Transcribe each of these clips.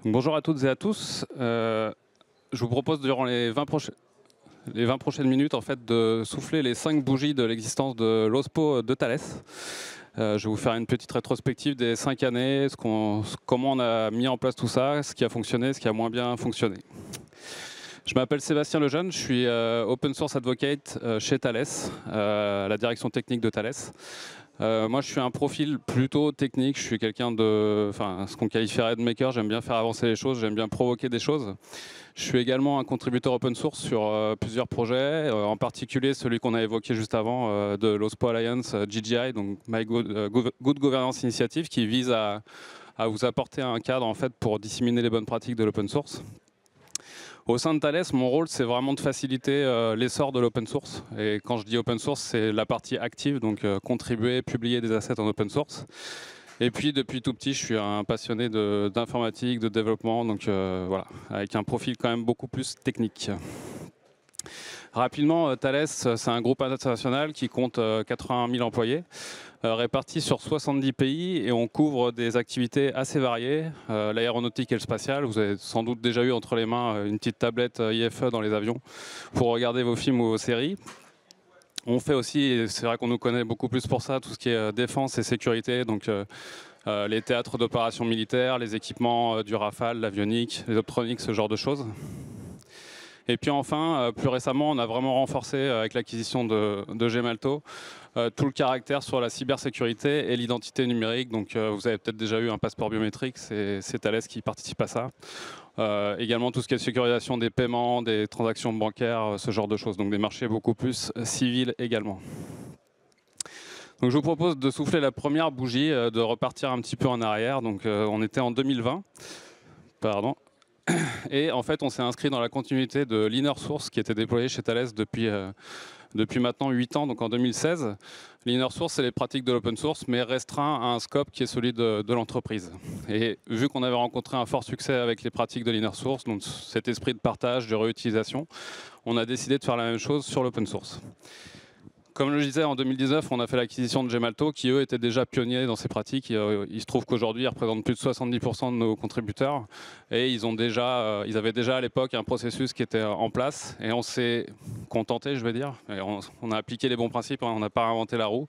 Bonjour à toutes et à tous. Je vous propose durant les 20 prochaines minutes en fait, de souffler les 5 bougies de l'existence de l'OSPO de Thales. Je vais vous faire une petite rétrospective des 5 années, comment on a mis en place tout ça, ce qui a fonctionné, ce qui a moins bien fonctionné. Je m'appelle Sébastien Lejeune, je suis Open Source Advocate chez Thales, à la direction technique de Thales. Moi, je suis un profil plutôt technique. Je suis quelqu'un de, ce qu'on qualifierait de maker. J'aime bien faire avancer les choses. J'aime bien provoquer des choses. Je suis également un contributeur open source sur plusieurs projets, en particulier celui qu'on a évoqué juste avant de l'OSPO Alliance GGI, donc My Good Governance Initiative, qui vise à vous apporter un cadre en fait pour disséminer les bonnes pratiques de l'open source. Au sein de Thales, mon rôle, c'est vraiment de faciliter l'essor de l'open source. Et quand je dis open source, c'est la partie active, donc contribuer, publier des assets en open source. Et puis, depuis tout petit, je suis un passionné d'informatique, de développement, donc voilà, avec un profil quand même beaucoup plus technique. Rapidement, Thales, c'est un groupe international qui compte 81 000 employés, répartis sur 70 pays, et on couvre des activités assez variées, l'aéronautique et le spatial. Vous avez sans doute déjà eu entre les mains une petite tablette IFE dans les avions pour regarder vos films ou vos séries. On fait aussi, et c'est vrai qu'on nous connaît beaucoup plus pour ça, tout ce qui est défense et sécurité, donc les théâtres d'opérations militaires, les équipements du Rafale, l'avionique, les optroniques, ce genre de choses. Et puis enfin, plus récemment, on a vraiment renforcé avec l'acquisition de Gemalto tout le caractère sur la cybersécurité et l'identité numérique. Donc vous avez peut-être déjà eu un passeport biométrique, c'est Thales qui participe à ça. Également tout ce qui est sécurisation des paiements, des transactions bancaires, ce genre de choses. Donc des marchés beaucoup plus civils également. Donc je vous propose de souffler la première bougie, de repartir un petit peu en arrière. Donc on était en 2020. Pardon. Et en fait, on s'est inscrit dans la continuité de l'Inner Source qui était déployé chez Thales depuis maintenant 8 ans, donc en 2016. L'Inner Source, c'est les pratiques de l'open source, mais restreint à un scope qui est celui de l'entreprise. Et vu qu'on avait rencontré un fort succès avec les pratiques de l'Inner Source, donc cet esprit de partage, de réutilisation, on a décidé de faire la même chose sur l'open source. Comme je le disais, en 2019, on a fait l'acquisition de Gemalto, qui eux étaient déjà pionniers dans ces pratiques. Il se trouve qu'aujourd'hui, ils représentent plus de 70% de nos contributeurs. Et ils avaient déjà à l'époque un processus qui était en place. Et on s'est contenté, je vais dire. Et on a appliqué les bons principes, on n'a pas inventé la roue.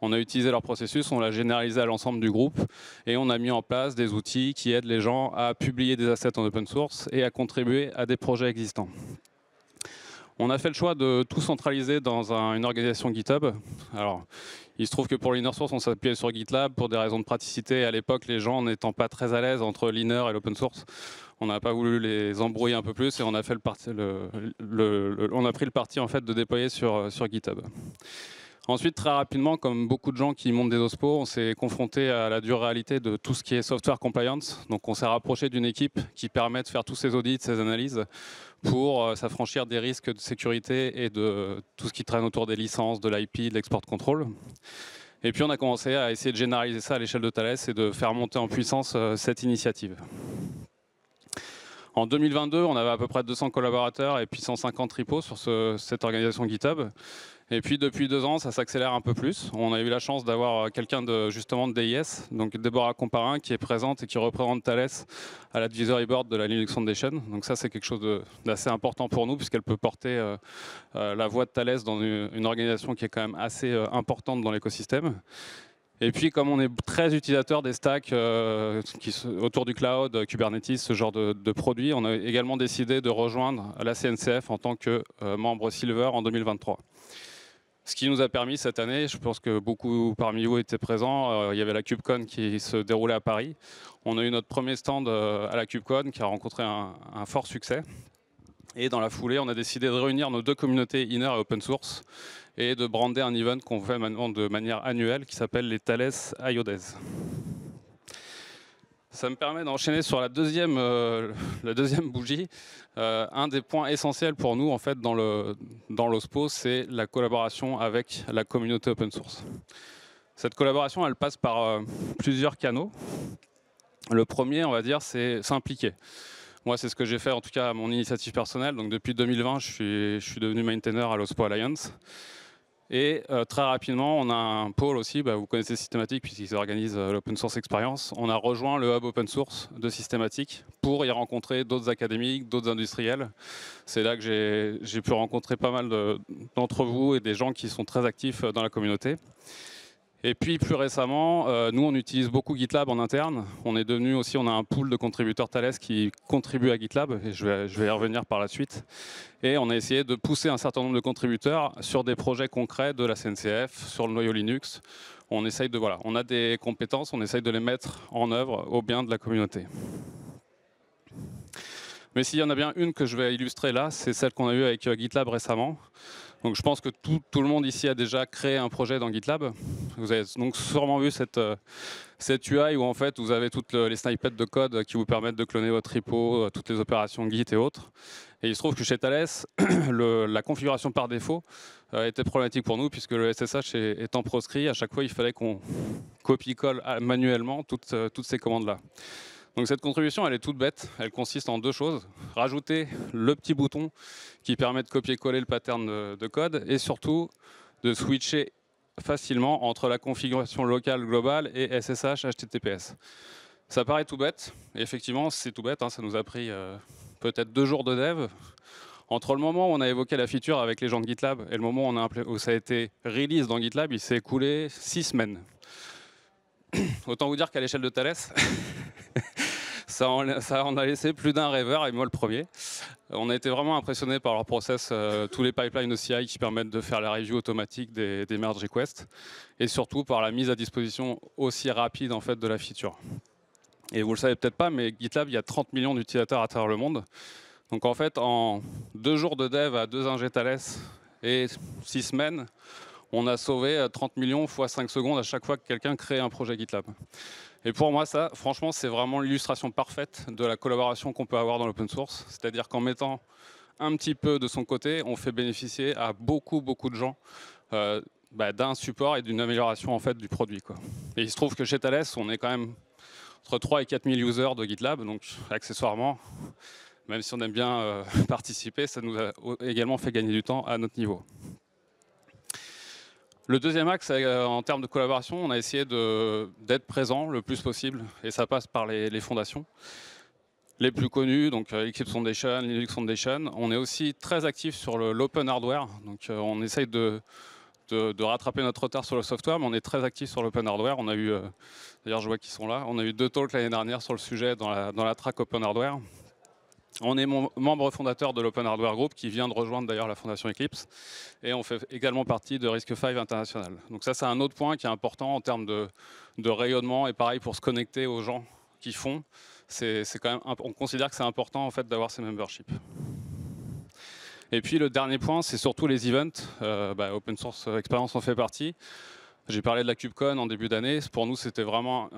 On a utilisé leur processus, on l'a généralisé à l'ensemble du groupe. Et on a mis en place des outils qui aident les gens à publier des assets en open source et à contribuer à des projets existants. On a fait le choix de tout centraliser dans une organisation GitHub. Alors, il se trouve que pour l'Inner Source, on s'appuyait sur GitLab pour des raisons de praticité. À l'époque, les gens n'étant pas très à l'aise entre l'Inner et l'Open Source, on n'a pas voulu les embrouiller un peu plus et on a pris le parti en fait, de déployer sur GitHub. Ensuite, très rapidement, comme beaucoup de gens qui montent des OSPO, on s'est confronté à la dure réalité de tout ce qui est software compliance. Donc on s'est rapproché d'une équipe qui permet de faire tous ces audits, ces analyses, pour s'affranchir des risques de sécurité et de tout ce qui traîne autour des licences, de l'IP, de l'export control. Et puis on a commencé à essayer de généraliser ça à l'échelle de Thales et de faire monter en puissance cette initiative. En 2022, on avait à peu près 200 collaborateurs et puis 150 repos sur cette organisation GitHub. Et puis depuis 2 ans, ça s'accélère un peu plus. On a eu la chance d'avoir quelqu'un justement de DIS, donc Déborah Comparin, qui est présente et qui représente Thales à l'Advisory Board de la Linux Foundation. Donc ça, c'est quelque chose d'assez important pour nous, puisqu'elle peut porter la voix de Thales dans une organisation qui est quand même assez importante dans l'écosystème. Et puis, comme on est très utilisateur des stacks autour du cloud, Kubernetes, ce genre de produits, on a également décidé de rejoindre la CNCF en tant que membre Silver en 2023. Ce qui nous a permis cette année, je pense que beaucoup parmi vous étaient présents, il y avait la KubeCon qui se déroulait à Paris. On a eu notre premier stand à la KubeCon qui a rencontré un fort succès. Et dans la foulée, on a décidé de réunir nos 2 communautés Inner et Open Source et de brander un event qu'on fait maintenant de manière annuelle qui s'appelle les Thales IO Days. Ça me permet d'enchaîner sur la deuxième bougie. Un des points essentiels pour nous en fait, dans l'OSPO, c'est la collaboration avec la communauté open source. Cette collaboration, elle passe par plusieurs canaux. Le premier, on va dire, c'est s'impliquer. Moi, c'est ce que j'ai fait en tout cas à mon initiative personnelle. Donc depuis 2020, je suis devenu maintainer à l'OSPO Alliance. Et très rapidement, on a un pôle aussi, vous connaissez Systematic puisqu'ils organisent l'Open Source Experience. On a rejoint le hub Open Source de Systematic pour y rencontrer d'autres académiques, d'autres industriels. C'est là que j'ai pu rencontrer pas mal d'entre vous et des gens qui sont très actifs dans la communauté. Et puis plus récemment, nous on utilise beaucoup GitLab en interne. On est devenu aussi, on a un pool de contributeurs Thales qui contribuent à GitLab, et je vais y revenir par la suite. Et on a essayé de pousser un certain nombre de contributeurs sur des projets concrets de la CNCF, sur le noyau Linux. On essaye de, voilà, on a des compétences, on essaye de les mettre en œuvre au bien de la communauté. Mais s'il y en a bien une que je vais illustrer là, c'est celle qu'on a eue avec GitLab récemment. Donc je pense que tout le monde ici a déjà créé un projet dans GitLab. Vous avez donc sûrement vu cette UI où en fait vous avez toutes les snippets de code qui vous permettent de cloner votre repo, toutes les opérations Git et autres. Et il se trouve que chez Thales, la configuration par défaut était problématique pour nous puisque le SSH étant proscrit, à chaque fois il fallait qu'on copie-colle manuellement toutes ces commandes-là. Donc cette contribution, elle est toute bête. Elle consiste en deux choses. Rajouter le petit bouton qui permet de copier-coller le pattern de code et surtout de switcher facilement entre la configuration locale globale et SSH HTTPS. Ça paraît tout bête, et effectivement c'est tout bête, hein, ça nous a pris peut-être 2 jours de dev. Entre le moment où on a évoqué la feature avec les gens de GitLab et le moment où ça a été release dans GitLab, il s'est écoulé 6 semaines. Autant vous dire qu'à l'échelle de Thales, ça en a laissé plus d'un rêveur, et moi le premier. On a été vraiment impressionnés par leur process, tous les pipelines OCI qui permettent de faire la review automatique des merge requests, et surtout par la mise à disposition aussi rapide en fait, de la feature. Et vous le savez peut-être pas, mais GitLab, il y a 30 millions d'utilisateurs à travers le monde. Donc en fait, en 2 jours de dev à 2 ingés Thales et 6 semaines, on a sauvé 30 millions fois 5 secondes à chaque fois que quelqu'un crée un projet GitLab. Et pour moi, ça, franchement, c'est vraiment l'illustration parfaite de la collaboration qu'on peut avoir dans l'open source. C'est-à-dire qu'en mettant un petit peu de son côté, on fait bénéficier à beaucoup de gens d'un support et d'une amélioration en fait, du produit, quoi. Et il se trouve que chez Thales, on est quand même entre 3 et 4 000 users de GitLab, donc accessoirement, même si on aime bien participer, ça nous a également fait gagner du temps à notre niveau. Le deuxième axe, en termes de collaboration, on a essayé d'être présent le plus possible, et ça passe par les fondations. Les plus connues, donc Eclipse Foundation, Linux Foundation. On est aussi très actif sur l'open hardware, donc on essaye de rattraper notre retard sur le software, mais on est très actif sur l'open hardware. On a eu, d'ailleurs je vois qu'ils sont là, on a eu 2 talks l'année dernière sur le sujet dans la track open hardware. On est membre fondateur de l'Open Hardware Group qui vient de rejoindre d'ailleurs la fondation Eclipse, et on fait également partie de RISC-V International. Donc ça c'est un autre point qui est important en termes de rayonnement, et pareil pour se connecter aux gens qui font, quand même, on considère que c'est important en fait d'avoir ces memberships. Et puis le dernier point, c'est surtout les events. Open Source Experience en fait partie. J'ai parlé de la KubeCon en début d'année. Pour nous, c'était vraiment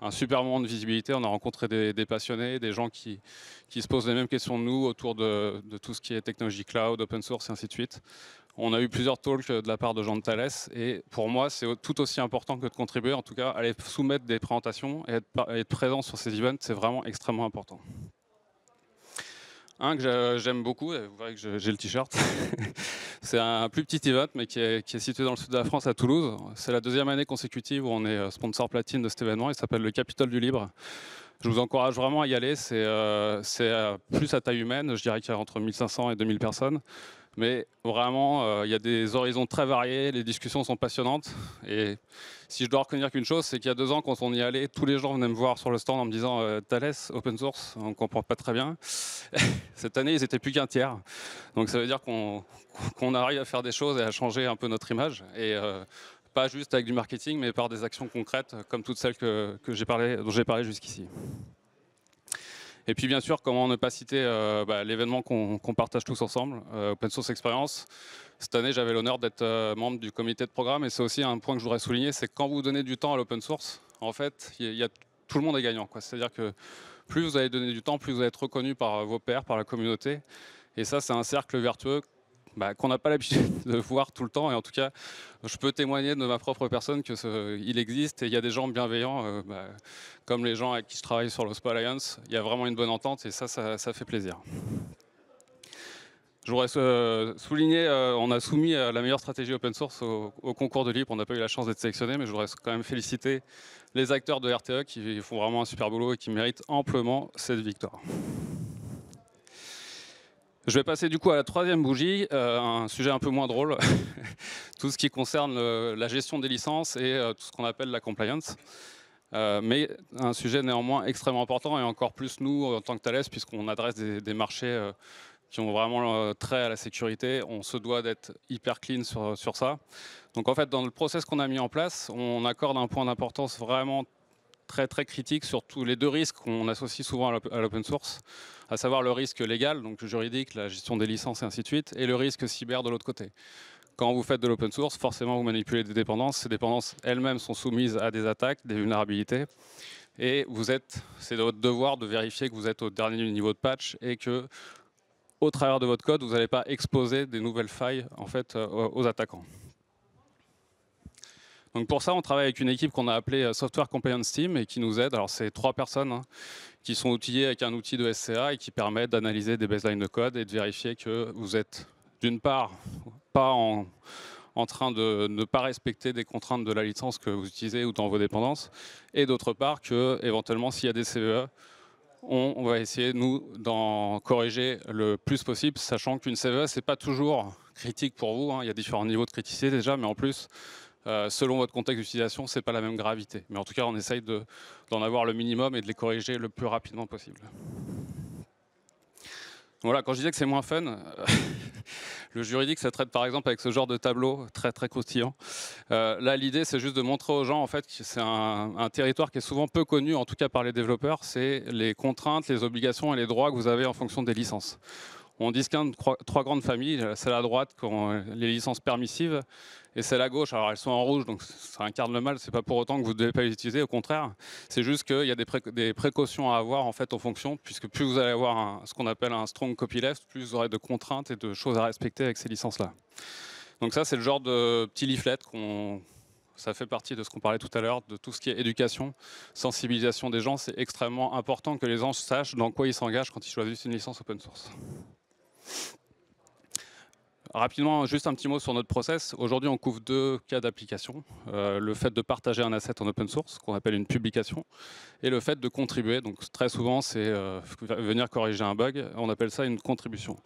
un super moment de visibilité. On a rencontré des passionnés, des gens qui se posent les mêmes questions que nous autour de tout ce qui est technologie cloud, open source et ainsi de suite. On a eu plusieurs talks de la part de gens de Thales, et pour moi, c'est tout aussi important que de contribuer. En tout cas, aller soumettre des présentations et être présent sur ces events, c'est vraiment extrêmement important. Un que j'aime beaucoup, vous voyez que j'ai le t-shirt, c'est un plus petit event mais qui est situé dans le sud de la France à Toulouse. C'est la 2e année consécutive où on est sponsor platine de cet événement. Il s'appelle le Capitole du Libre. Je vous encourage vraiment à y aller. C'est plus à taille humaine, je dirais qu'il y a entre 1500 et 2000 personnes. Mais vraiment, il y a des horizons très variés, les discussions sont passionnantes. Et si je dois retenir qu'une chose, c'est qu'il y a 2 ans, quand on y allait, tous les gens venaient me voir sur le stand en me disant Thales, open source, on ne comprend pas très bien. Cette année, ils n'étaient plus qu'un tiers. Donc ça veut dire qu'on arrive à faire des choses et à changer un peu notre image. Et pas juste avec du marketing, mais par des actions concrètes, comme toutes celles dont j'ai parlé jusqu'ici. Et puis bien sûr, comment ne pas citer l'événement qu'on partage tous ensemble, Open Source Experience. Cette année, j'avais l'honneur d'être membre du comité de programme, et c'est aussi un point que je voudrais souligner, c'est que quand vous donnez du temps à l'open source, en fait, tout le monde est gagnant. C'est-à-dire que plus vous allez donner du temps, plus vous allez être reconnu par vos pairs, par la communauté. Et ça, c'est un cercle vertueux qu'on n'a pas l'habitude de voir tout le temps. Et en tout cas, je peux témoigner de ma propre personne qu'il existe, et il y a des gens bienveillants, comme les gens avec qui je travaille sur l'OSPO Alliance. Il y a vraiment une bonne entente, et ça fait plaisir. Je voudrais souligner, on a soumis la meilleure stratégie open source au concours de Libre. On n'a pas eu la chance d'être sélectionné, mais je voudrais quand même féliciter les acteurs de RTE qui font vraiment un super boulot et qui méritent amplement cette victoire. Je vais passer du coup à la troisième bougie, un sujet un peu moins drôle, tout ce qui concerne la gestion des licences et tout ce qu'on appelle la compliance. Mais un sujet néanmoins extrêmement important et encore plus nous en tant que Thales, puisqu'on adresse des marchés qui ont vraiment trait à la sécurité. On se doit d'être hyper clean sur ça. Donc en fait, dans le process qu'on a mis en place, on accorde un point d'importance vraiment très critique sur tous les deux risques qu'on associe souvent à l'open source, à savoir le risque légal, donc juridique, la gestion des licences et ainsi de suite, et le risque cyber de l'autre côté. Quand vous faites de l'open source, forcément vous manipulez des dépendances. Ces dépendances elles-mêmes sont soumises à des attaques, des vulnérabilités, et c'est votre devoir de vérifier que vous êtes au dernier niveau de patch et que, au travers de votre code, vous n'allez pas exposer des nouvelles failles en fait, aux attaquants. Donc pour ça, on travaille avec une équipe qu'on a appelée Software Compliance Team et qui nous aide. Alors c'est 3 personnes qui sont outillées avec un outil de SCA et qui permettent d'analyser des baselines de code et de vérifier que vous êtes d'une part pas en train de ne pas respecter des contraintes de la licence que vous utilisez ou dans vos dépendances, et d'autre part que éventuellement s'il y a des CVE, on va essayer nous d'en corriger le plus possible, sachant qu'une CVE c'est pas toujours critique pour vous, hein. Il y a différents niveaux de criticité déjà, mais en plus selon votre contexte d'utilisation, c'est pas la même gravité. Mais en tout cas, on essaye d'en avoir le minimum et de les corriger le plus rapidement possible. Voilà, quand je disais que c'est moins fun, le juridique, ça traite par exemple avec ce genre de tableau très croustillant. Là, l'idée, c'est juste de montrer aux gens en fait, que c'est un territoire qui est souvent peu connu, en tout cas par les développeurs, c'est les contraintes, les obligations et les droits que vous avez en fonction des licences. On distingue 3 grandes familles, celle à droite, les licences permissives, et celle à gauche, alors elles sont en rouge, donc ça incarne le mal, c'est pas pour autant que vous ne devez pas les utiliser, au contraire, c'est juste qu'il y a des précautions à avoir en fait en fonction, puisque plus vous allez avoir ce qu'on appelle un strong copyleft, plus vous aurez de contraintes et de choses à respecter avec ces licences-là. Donc ça, c'est le genre de petit leaflet ça fait partie de ce qu'on parlait tout à l'heure, de tout ce qui est éducation, sensibilisation des gens. C'est extrêmement important que les gens sachent dans quoi ils s'engagent quand ils choisissent une licence open source. Rapidement, juste un petit mot sur notre process. Aujourd'hui, on couvre 2 cas d'application. Le fait de partager un asset en open source, qu'on appelle une publication, et le fait de contribuer. Donc très souvent, c'est venir corriger un bug. On appelle ça une contribution.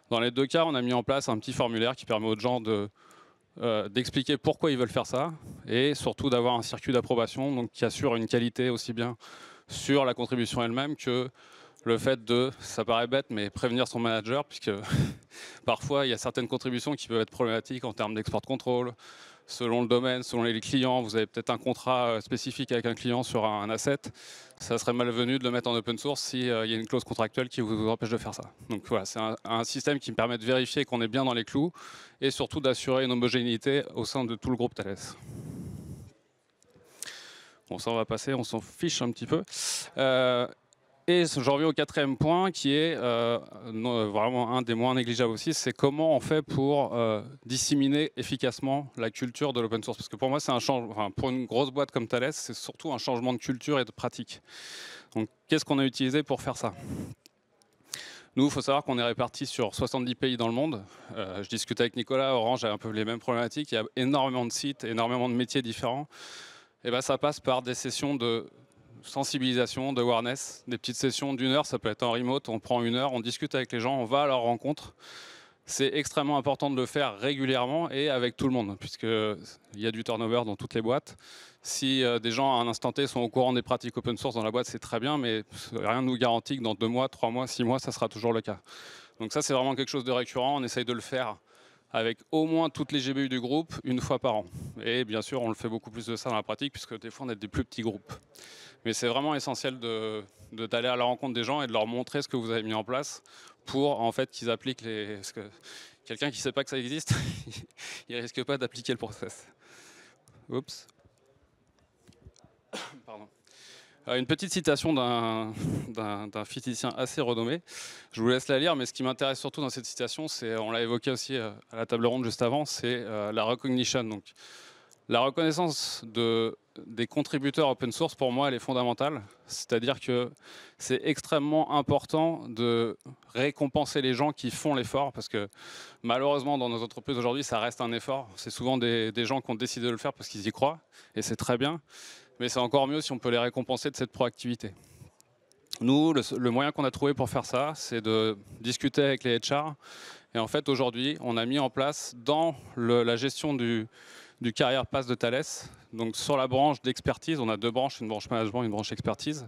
Dans les 2 cas, on a mis en place un petit formulaire qui permet aux gens d'expliquer pourquoi ils veulent faire ça, et surtout d'avoir un circuit d'approbation donc qui assure une qualité aussi bien sur la contribution elle-même que le fait de, ça paraît bête, mais prévenir son manager, puisque parfois il y a certaines contributions qui peuvent être problématiques en termes d'export control, selon le domaine, selon les clients. Vous avez peut-être un contrat spécifique avec un client sur un asset. Ça serait malvenu de le mettre en open source s'il y a une clause contractuelle qui vous empêche de faire ça. Donc voilà, c'est un système qui me permet de vérifier qu'on est bien dans les clous et surtout d'assurer une homogénéité au sein de tout le groupe Thales. Bon, ça on va passer, on s'en fiche un petit peu. Et j'en reviens au 4e point, qui est vraiment un des moins négligeables aussi, c'est comment on fait pour disséminer efficacement la culture de l'open source. Parce que pour moi, c'est pour une grosse boîte comme Thales, c'est surtout un changement de culture et de pratique. Donc, qu'est-ce qu'on a utilisé pour faire ça ? Nous, il faut savoir qu'on est répartis sur 70 pays dans le monde. Je discutais avec Nicolas, Orange a un peu les mêmes problématiques. Il y a énormément de sites, énormément de métiers différents. Et ben, ça passe par des sessions de sensibilisation, de awareness, des petites sessions d'1 heure, ça peut être en remote, on prend 1 heure, on discute avec les gens, on va à leur rencontre. C'est extrêmement important de le faire régulièrement et avec tout le monde, puisqu'il y a du turnover dans toutes les boîtes. Si des gens à un instant T sont au courant des pratiques open source dans la boîte, c'est très bien, mais rien ne nous garantit que dans 2 mois, 3 mois, 6 mois, ça sera toujours le cas. Donc ça, c'est vraiment quelque chose de récurrent, on essaye de le faire avec au moins toutes les GBU du groupe, 1 fois par an. Et bien sûr, on le fait beaucoup plus de ça dans la pratique, puisque des fois, on est des plus petits groupes. Mais c'est vraiment essentiel d'aller à la rencontre des gens et de leur montrer ce que vous avez mis en place pour en fait qu'ils appliquent parce que quelqu'un qui ne sait pas que ça existe, il ne risque pas d'appliquer le process. Oups. Pardon. Une petite citation d'un physicien assez renommé. Je vous laisse la lire, mais ce qui m'intéresse surtout dans cette citation, c'est, on l'a évoqué aussi à la table ronde juste avant, c'est la recognition. Donc, La reconnaissance des contributeurs open source, pour moi, elle est fondamentale. C'est-à-dire que c'est extrêmement important de récompenser les gens qui font l'effort, parce que malheureusement, dans nos entreprises aujourd'hui, ça reste un effort. C'est souvent des gens qui ont décidé de le faire parce qu'ils y croient, et c'est très bien. Mais c'est encore mieux si on peut les récompenser de cette proactivité. Nous, le moyen qu'on a trouvé pour faire ça, c'est de discuter avec les HR. Et en fait, aujourd'hui, on a mis en place dans la gestion du Career Pass de Thales, donc sur la branche d'expertise, on a deux branches, une branche management et une branche expertise.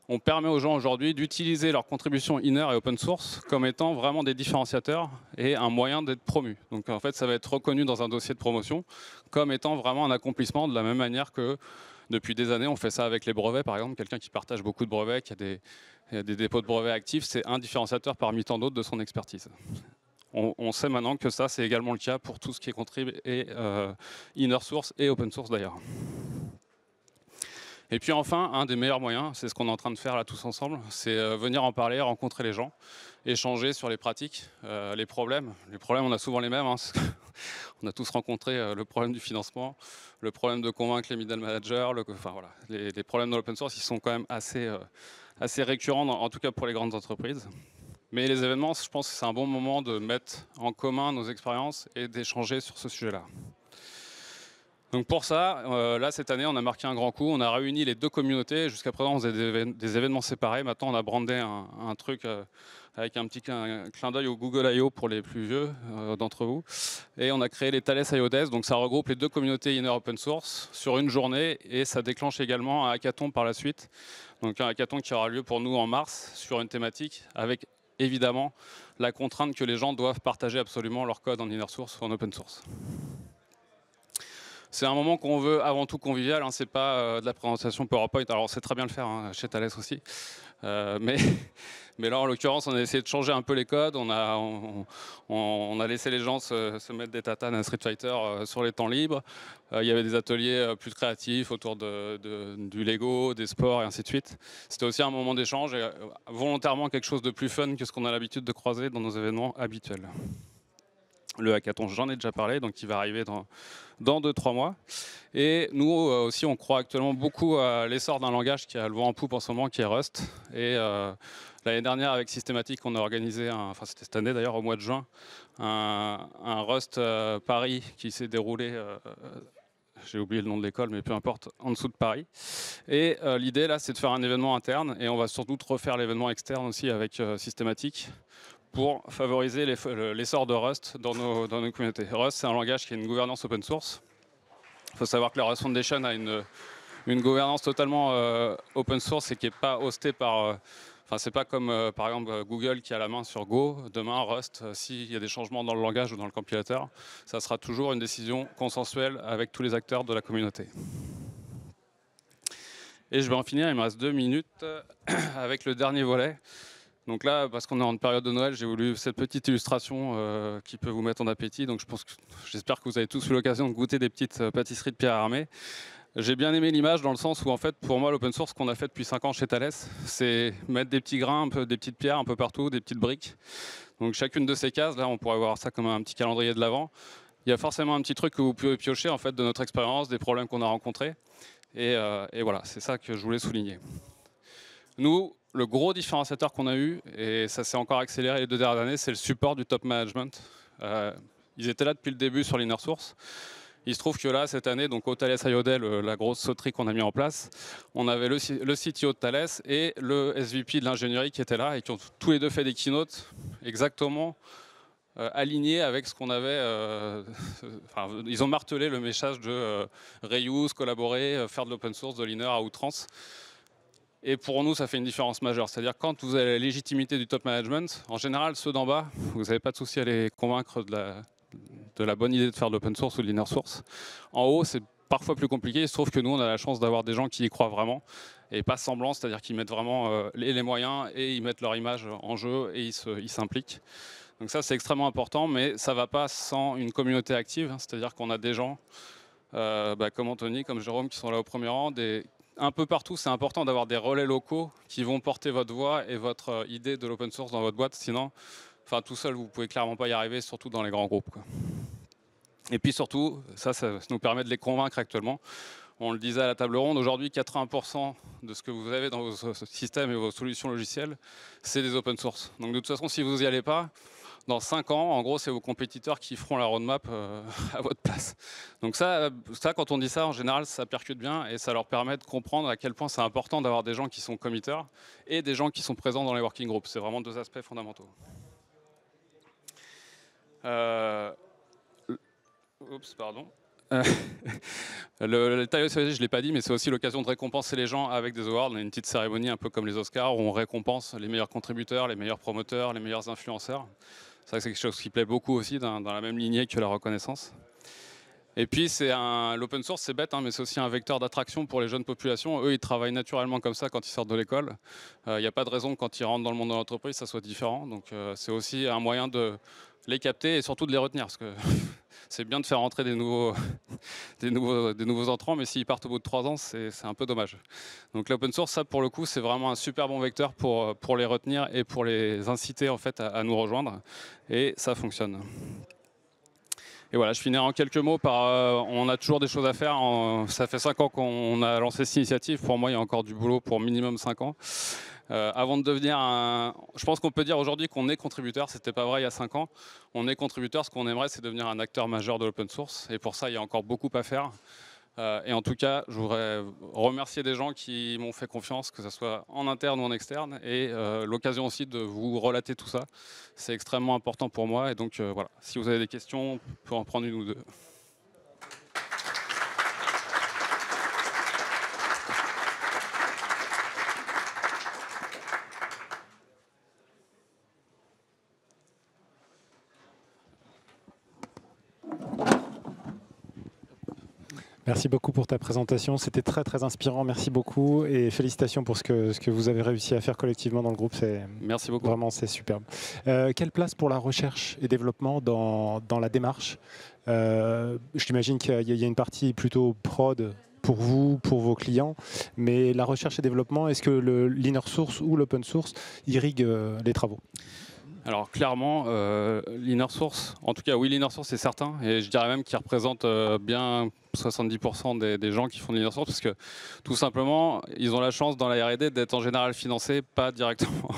On permet aux gens aujourd'hui d'utiliser leur contribution inner et open source comme étant vraiment des différenciateurs et un moyen d'être promu. Donc en fait, ça va être reconnu dans un dossier de promotion comme étant vraiment un accomplissement, de la même manière que depuis des années, on fait ça avec les brevets, par exemple. Quelqu'un qui partage beaucoup de brevets, qui a des dépôts de brevets actifs, c'est un différenciateur parmi tant d'autres de son expertise. On sait maintenant que ça, c'est également le cas pour tout ce qui est contrib et inner source et open source d'ailleurs. Et puis enfin, un des meilleurs moyens, c'est ce qu'on est en train de faire là tous ensemble, c'est venir en parler, rencontrer les gens, échanger sur les pratiques, les problèmes. Les problèmes, on a souvent les mêmes. Hein, on a tous rencontré le problème du financement, le problème de convaincre les middle managers, enfin, voilà, les problèmes de l'open source, ils sont quand même assez récurrents, en tout cas pour les grandes entreprises. Mais les événements, je pense que c'est un bon moment de mettre en commun nos expériences et d'échanger sur ce sujet-là. Donc pour ça, là cette année, on a marqué un grand coup. On a réuni les deux communautés. Jusqu'à présent, on faisait des événements séparés. Maintenant, on a brandé un truc avec un petit clin d'œil au Google I.O. pour les plus vieux d'entre vous. Et on a créé les Thales I.O. Days. Donc ça regroupe les deux communautés inner open source sur une journée et ça déclenche également un hackathon par la suite. Donc un hackathon qui aura lieu pour nous en mars sur une thématique avec évidemment la contrainte que les gens doivent partager absolument leur code en inner source ou en open source. C'est un moment qu'on veut avant tout convivial, hein, c'est pas de la présentation PowerPoint, alors c'est très bien le faire hein, chez Thales aussi, mais là en l'occurrence on a essayé de changer un peu les codes, on a laissé les gens se mettre des tatanes à Street Fighter sur les temps libres, il y avait des ateliers plus créatifs autour du Lego, des sports et ainsi de suite. C'était aussi un moment d'échange et volontairement quelque chose de plus fun que ce qu'on a l'habitude de croiser dans nos événements habituels. Le hackathon, j'en ai déjà parlé, donc il va arriver dans 2-3 mois. Et nous aussi, on croit actuellement beaucoup à l'essor d'un langage qui a le vent en poupe en ce moment, qui est Rust. Et l'année dernière, avec Systematic, on a organisé, enfin c'était cette année d'ailleurs, au mois de juin, un Rust Paris qui s'est déroulé, j'ai oublié le nom de l'école, mais peu importe, en dessous de Paris. Et l'idée là, c'est de faire un événement interne, et on va surtout refaire l'événement externe aussi avec Systematic, pour favoriser l'essor de Rust dans nos communautés. Rust, c'est un langage qui a une gouvernance open source. Il faut savoir que la Rust Foundation a une gouvernance totalement open source et qui n'est pas hostée par... Enfin, c'est pas comme par exemple Google qui a la main sur Go. Demain, Rust, s'il y a des changements dans le langage ou dans le compilateur, ça sera toujours une décision consensuelle avec tous les acteurs de la communauté. Et je vais en finir, il me reste 2 minutes avec le dernier volet. Donc là, parce qu'on est en période de Noël, j'ai voulu cette petite illustration qui peut vous mettre en appétit. Donc j'espère que vous avez tous eu l'occasion de goûter des petites pâtisseries de Pierre Hermé. J'ai bien aimé l'image dans le sens où en fait, pour moi, l'open source qu'on a fait depuis 5 ans chez Thales, c'est mettre des petits grains, des petites pierres un peu partout, des petites briques. Donc chacune de ces cases, là, on pourrait voir ça comme un petit calendrier de l'Avent. Il y a forcément un petit truc que vous pouvez piocher en fait de notre expérience, des problèmes qu'on a rencontrés. Et voilà, c'est ça que je voulais souligner. Nous, le gros différenciateur qu'on a eu, et ça s'est encore accéléré les 2 dernières années, c'est le support du top management. Ils étaient là depuis le début sur l'inner source. Il se trouve que là, cette année, donc au Thales I.O. Day, la grosse sauterie qu'on a mis en place, on avait le CTO de Thales et le SVP de l'ingénierie qui étaient là et qui ont tous les deux fait des keynotes exactement alignés avec ce qu'on avait. Enfin, ils ont martelé le message de reuse, collaborer, faire de l'open source, de l'inner à outrance. Et pour nous, ça fait une différence majeure. C'est-à-dire quand vous avez la légitimité du top management, en général, ceux d'en bas, vous n'avez pas de souci à les convaincre de la bonne idée de faire de l'open source ou de l'inner source. En haut, c'est parfois plus compliqué. Il se trouve que nous, on a la chance d'avoir des gens qui y croient vraiment et pas semblant, c'est-à-dire qu'ils mettent vraiment les moyens et ils mettent leur image en jeu et ils s'impliquent. Donc ça, c'est extrêmement important, mais ça ne va pas sans une communauté active. C'est-à-dire qu'on a des gens comme Anthony, comme Jérôme, qui sont là au premier rang, un peu partout, c'est important d'avoir des relais locaux qui vont porter votre voix et votre idée de l'open source dans votre boîte. Sinon, enfin, tout seul, vous ne pouvez clairement pas y arriver, surtout dans les grands groupes, quoi. Et puis surtout, ça nous permet de les convaincre actuellement. On le disait à la table ronde, aujourd'hui 80% de ce que vous avez dans vos systèmes et vos solutions logicielles, c'est des open source. Donc de toute façon, si vous n'y allez pas, dans 5 ans, en gros, c'est vos compétiteurs qui feront la roadmap à votre place. Donc ça, quand on dit ça, en général, ça percute bien et ça leur permet de comprendre à quel point c'est important d'avoir des gens qui sont committeurs et des gens qui sont présents dans les working groups. C'est vraiment deux aspects fondamentaux. Oups, pardon. Le Tiles, je ne l'ai pas dit, mais c'est aussi l'occasion de récompenser les gens avec des awards. On a une petite cérémonie un peu comme les Oscars où on récompense les meilleurs contributeurs, les meilleurs promoteurs, les meilleurs influenceurs. C'est vrai que c'est quelque chose qui plaît beaucoup aussi dans la même lignée que la reconnaissance. Et puis l'open source, c'est bête, hein, mais c'est aussi un vecteur d'attraction pour les jeunes populations. Eux, ils travaillent naturellement comme ça quand ils sortent de l'école. Il n'y a pas de raison que quand ils rentrent dans le monde de l'entreprise, ça soit différent. Donc c'est aussi un moyen de les capter et surtout de les retenir. Parce que c'est bien de faire rentrer des nouveaux entrants, mais s'ils partent au bout de 3 ans, c'est un peu dommage. Donc l'open source, ça pour le coup, c'est vraiment un super bon vecteur pour les retenir et pour les inciter en fait à nous rejoindre. Et ça fonctionne. Et voilà, je finirai en quelques mots par on a toujours des choses à faire. Ça fait 5 ans qu'on a lancé cette initiative. Pour moi, il y a encore du boulot pour minimum 5 ans. Avant de devenir je pense qu'on peut dire aujourd'hui qu'on est contributeur. C'était pas vrai il y a 5 ans. On est contributeur. Ce qu'on aimerait, c'est devenir un acteur majeur de l'open source. Et pour ça, il y a encore beaucoup à faire. Et en tout cas, je voudrais remercier des gens qui m'ont fait confiance, que ce soit en interne ou en externe, et l'occasion aussi de vous relater tout ça. C'est extrêmement important pour moi. Et donc voilà, si vous avez des questions, on peut en prendre une ou deux. Merci beaucoup pour ta présentation, c'était très très inspirant, merci beaucoup et félicitations pour ce que vous avez réussi à faire collectivement dans le groupe. Merci beaucoup. Vraiment, c'est superbe. Quelle place pour la recherche et développement dans la démarche? J'imagine qu'il y a une partie plutôt prod pour vous, pour vos clients, mais la recherche et développement, est-ce que l'inner source ou l'open source irrigue les travaux? Alors clairement, l'inner source, en tout cas oui, l'inner source c'est certain, et je dirais même qu'il représente bien 70% des gens qui font de l'inner source, parce que tout simplement, ils ont la chance dans la R&D d'être en général financés, pas directement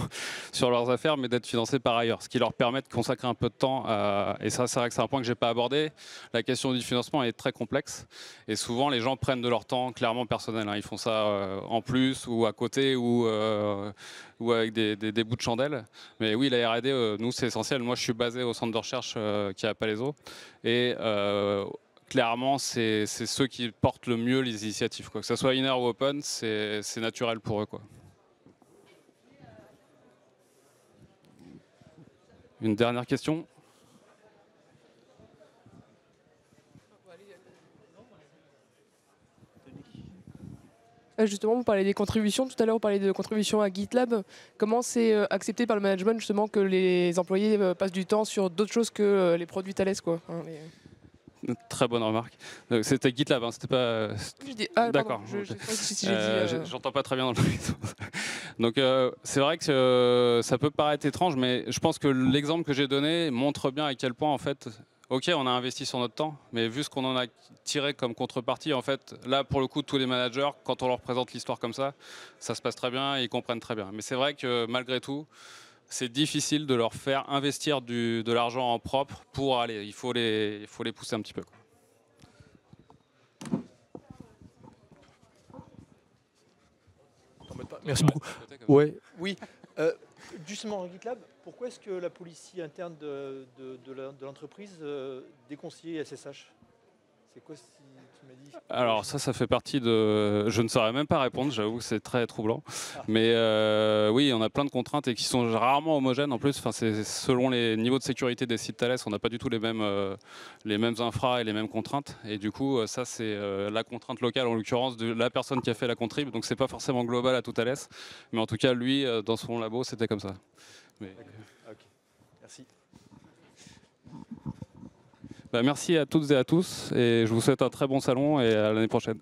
sur leurs affaires, mais d'être financés par ailleurs, ce qui leur permet de consacrer un peu de temps, et ça c'est vrai que c'est un point que j'ai pas abordé, la question du financement est très complexe, et souvent les gens prennent de leur temps clairement personnel, hein. Ils font ça en plus, ou à côté, ou avec des bouts de chandelle, mais oui, la R&D, nous c'est essentiel. Moi je suis basé au centre de recherche qui est à Palaiseau, et clairement, c'est ceux qui portent le mieux les initiatives, quoi. Que ce soit inner ou open, c'est naturel pour eux, quoi. Une dernière question? Justement, vous parlez des contributions. Tout à l'heure, vous parlez de contributions à GitLab. Comment c'est accepté par le management, justement, que les employés passent du temps sur d'autres choses que les produits Thales, quoi, hein, Très bonne remarque. C'était GitLab, hein, c'était pas. D'accord. J'entends pas très bien dans le Donc c'est vrai que ça peut paraître étrange, mais je pense que l'exemple que j'ai donné montre bien à quel point en fait, ok, on a investi sur notre temps, mais vu ce qu'on en a tiré comme contrepartie, en fait, là pour le coup, tous les managers, quand on leur présente l'histoire comme ça se passe très bien, et ils comprennent très bien. Mais c'est vrai que malgré tout, c'est difficile de leur faire investir de l'argent en propre pour aller. Il faut les pousser un petit peu, quoi. Merci beaucoup. Ouais, oui. Justement, en GitLab, pourquoi est-ce que la policy interne de l'entreprise déconseille SSH? C'est quoi ce qui m'a dit? Alors ça fait partie de... Je ne saurais même pas répondre, j'avoue, c'est très troublant. Mais oui, on a plein de contraintes et qui sont rarement homogènes en plus. Enfin, c'est selon les niveaux de sécurité des sites Thales, on n'a pas du tout les mêmes infras et les mêmes contraintes. Et du coup, ça c'est la contrainte locale en l'occurrence de la personne qui a fait la contrib. Donc c'est pas forcément global à tout Thales. Mais en tout cas, lui, dans son labo, c'était comme ça. Mais... Okay. Merci. Merci à toutes et à tous et je vous souhaite un très bon salon et à l'année prochaine.